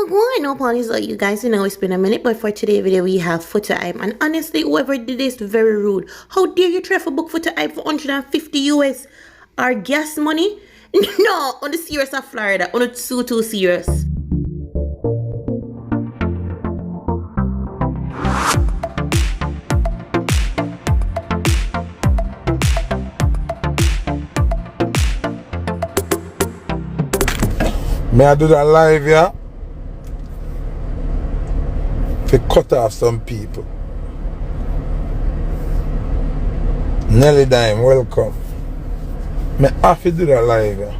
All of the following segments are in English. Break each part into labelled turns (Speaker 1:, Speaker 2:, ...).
Speaker 1: Wagwan, no apologies, you guys. You know it's been a minute, but for today's video we have Foota Hype, and honestly, whoever did this, very rude. How dare you try for book Foota Hype for 150 US? Our gas money? No, on the serious of Florida, on the too serious.
Speaker 2: May I do that live, yeah? To cut off some people. Nelly Dime, welcome. May I have to do that live, yeah?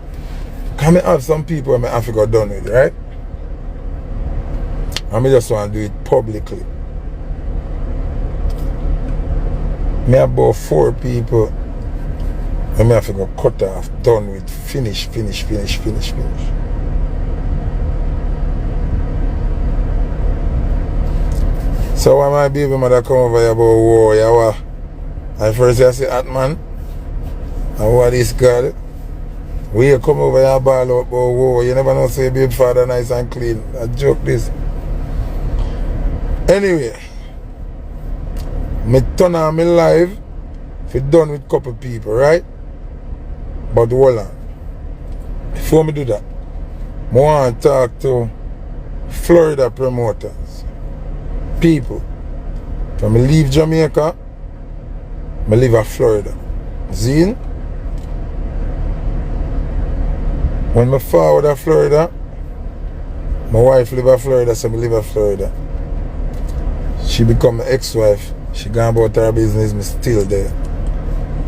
Speaker 2: Can I have some people I have to go done with, right? I just want to do it publicly. May I about 4 people I have to go cut off, done with, finish. So when my baby mother come over here about war, yeah, what? And first I say, man, and what is God? We come over here ball out about war. You never know, say baby father nice and clean. I joke this. Anyway, me turn on me live for done with couple people, right? But hold on. Before me do that, I want to talk to Florida promoters. People, when I leave Jamaica, I live in Florida. See? When I forward to Florida, my wife live in Florida, so I live in Florida. She become my ex-wife. She gone about her business, I'm still there.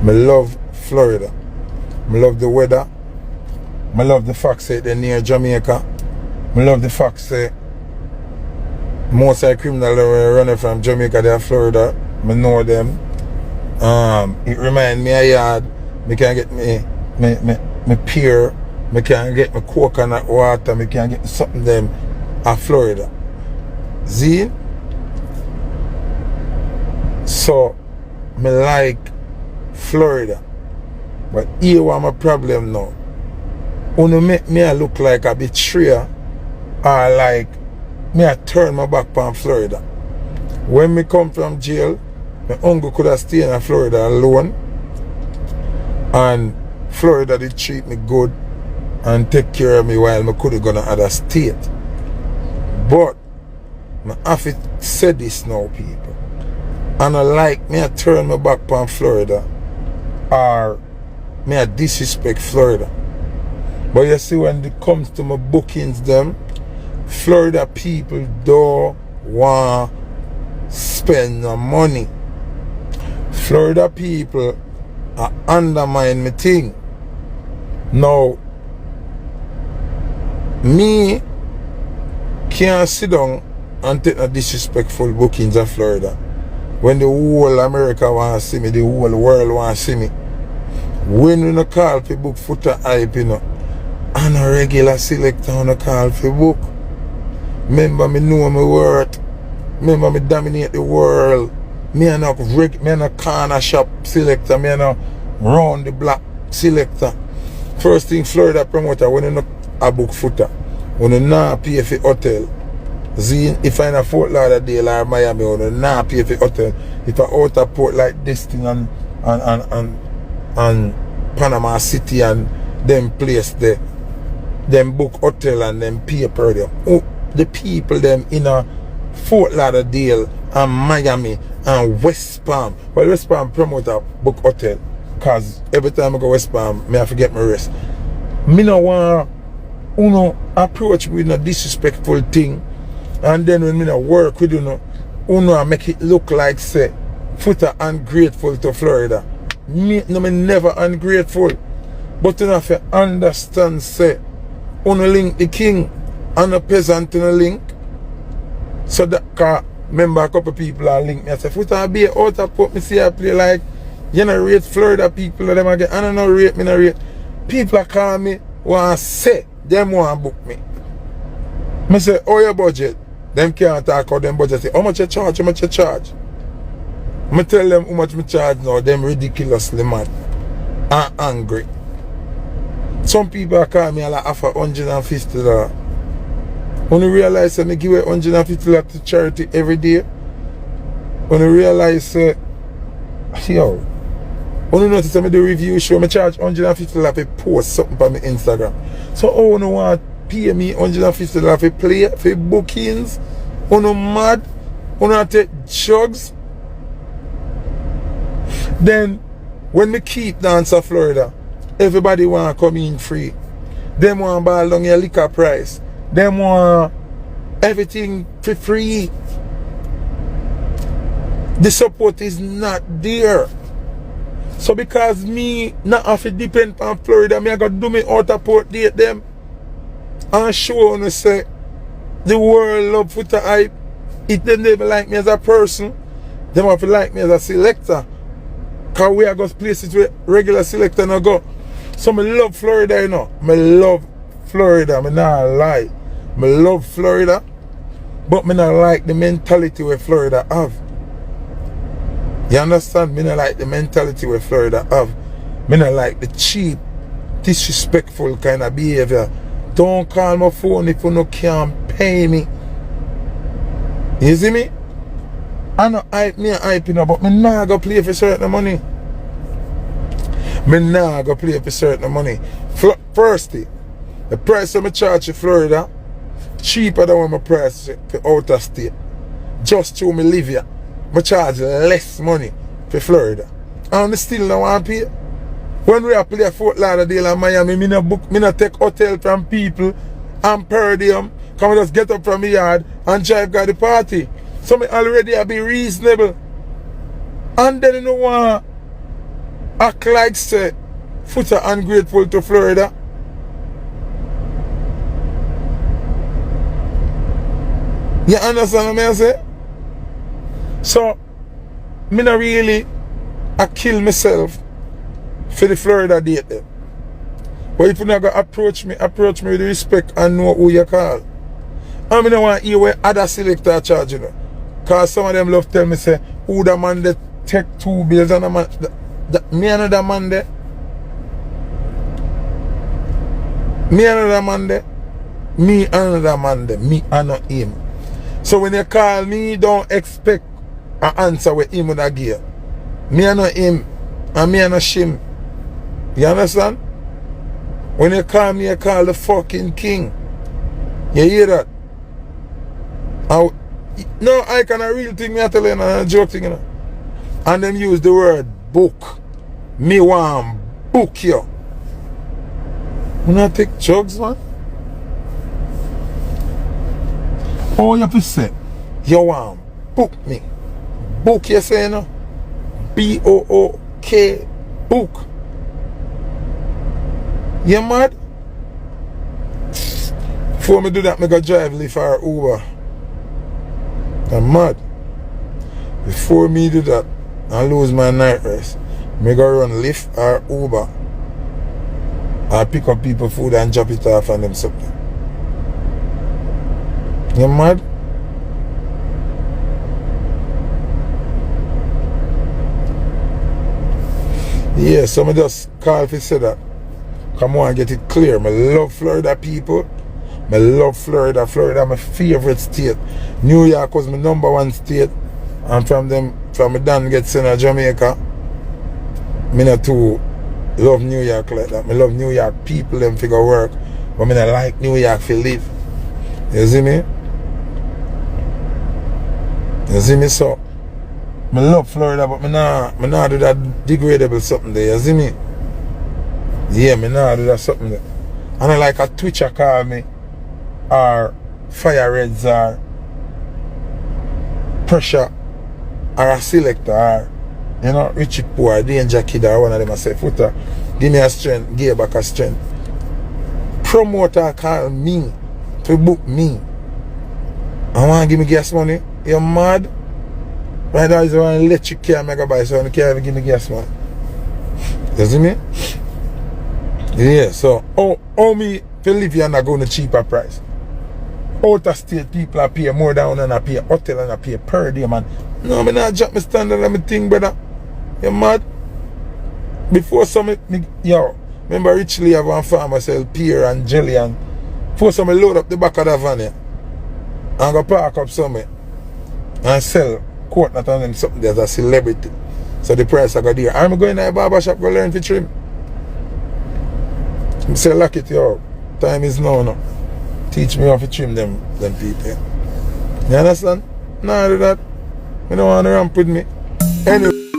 Speaker 2: I love Florida. I love the weather. I love the fact that they're near Jamaica. I love the fact that most of the criminals running from Jamaica, they're Florida. I know them. It reminds me of yard. I can get me pier. I can get my coconut water. I can get something them of Florida. See? So, I like Florida. But here what my problem now. Wanna make me look like a betrayer or like me I turn my back on Florida. When me come from jail, my uncle could have stayed in Florida alone. And Florida did treat me good and take care of me while I could have gone to other state. But I have to say this now, people. And I like me I turn my back on Florida or me I disrespect Florida. But you see when it comes to my bookings them, Florida people don't want to spend no money. Florida people are undermine me thing. Now, me can't sit down and take a disrespectful bookings of Florida. When the whole America want to see me, the whole world want to see me. When we no call for book Foota Hype, you know, and a regular selector on a call for book. Remember me know my worth. Remember me dominate the world. Me and a corner shop selector. Me and a round the block selector. First thing Florida promoter when you know a book Foota. When you not pay for hotel. See, if I in a Fort Lauderdale or Miami, when you not pay for hotel. If I out of port like this thing and Panama City and them place there. Them book hotel and them pay per them. Oh, the people them in a Fort Lauderdale and Miami and West Palm. Well, West Palm promoter book hotel. Cause every time I go West Palm, I forget my rest. Me no want approach with a disrespectful thing. And then when me no work with I make it look like say Foota ungrateful to Florida. Me never ungrateful. But you have to understand say link the king and a peasant in a link. So that car remember a couple people are linked me. I say, Foota be out of put me see I play like you know rate Florida people them again. I don't know rate me no rate. People are call me want say them want book me. Me say, oh your budget. Them can't talk about them budget. Say, how much you charge? How much you charge? I tell them how much me charge now. Them ridiculously mad and angry. Some people call me like offer $150. When you realize that I give away $150 to charity every day. When you realize yo, when you notice that I do review show, I charge $150 to post something on my Instagram. So oh no want pay me $150 for play, for bookings? Oh no mad? Oh no take drugs? Then when me keep dance in Florida, everybody want to come in free. Them want buy along your liquor price. Them want everything for free. The support is not there. So because me not have to depend on Florida, me I got to do me outer port date them and show on say the world love Foota Hype. If they never like me as a person, they have to like me as a selector. Cause we are going to places where regular selector no go. So I love Florida, you know. I love Florida. I not lie. I love Florida. But I not like the mentality where Florida have. You understand? I not like the mentality where Florida have. I not like the cheap, disrespectful kind of behavior. Don't call my phone if you no can't pay me. You see me? I know hype me hype, you know, but me nah go play for certain money. Me nah go play for certain money. Firstly, the price of my charge in Florida cheaper than what my price for out of state. Just to me live here, I charge less money for Florida. And I still don't want to pay. When we are play Fort Lauderdale and Miami, me no book, me no take hotel from people and per diem. Come just get up from the yard and drive go to the party. So me already I be reasonable. And then you know want act like say Foota ungrateful to Florida. You understand what I say? So me not really I kill myself for the Florida date then. But if you not gonna approach me with respect and know who you call. And I don't want to hear where other selector charge you know. Cause some of them love tell me say, who the man that take 2 bills and the man me another man there. Me another man there. Me another man there. Me and not him. So when you call me, don't expect an answer with him would give. Me and not him. And me and not him. You understand? When you call me, you call the fucking king. You hear that? No, I can a real thing, me I tell you, and a joke thing, you know. And them use the word book. Me want book you. You not take drugs, man? Oh, you have to say, you want book me. Book, you say, you know? B-O-O-K, book. You mad? Before me do that, me go drive Lyft or Uber. I'm mad. Before me do that, I lose my night rest. Me go run Lyft or Uber. I pick up people food and drop it off and them something. You mad? Yeah, so I just call if you say that. Come on, get it clear. I love Florida people. I love Florida. Florida my favorite state. New York was my #1 state. And from my dad get sent to Jamaica. Me not too love New York like that. I love New York people them figure work. But I don't like New York for live. You see me? You see me? So I love Florida, but I not do that degradable something there. You see me? Yeah, I not do that something there. And I like a Twitcher call me, or Fire Reds, or Pressure, or a Selector, or you know, Richie Poor, Danger Kid, or one of them I say, Foota, give me a strength, give back a strength. Promoter call me to book me. I want to give me gas money. You mad? Right now is one electric car I go buy, so I can't even give me gas money. You see me? Yeah, so how me to live here and I go on a cheaper price? Out of state people I pay more down and I pay hotel and I pay per day, man. No, I not drop my standard and my thing, brother. You mad? Before some yo, remember Richly have one farmer sell pear and jelly and before some load up the back of the van here. and go park up somewhere and sell coconut and then something as a celebrity. So the price I got there. I'm going to a barber shop go learn to trim. I say lock it yo. Time is now. Teach me how to trim them people. You understand? Nah do that. You don't want to ramp with me. Anyway.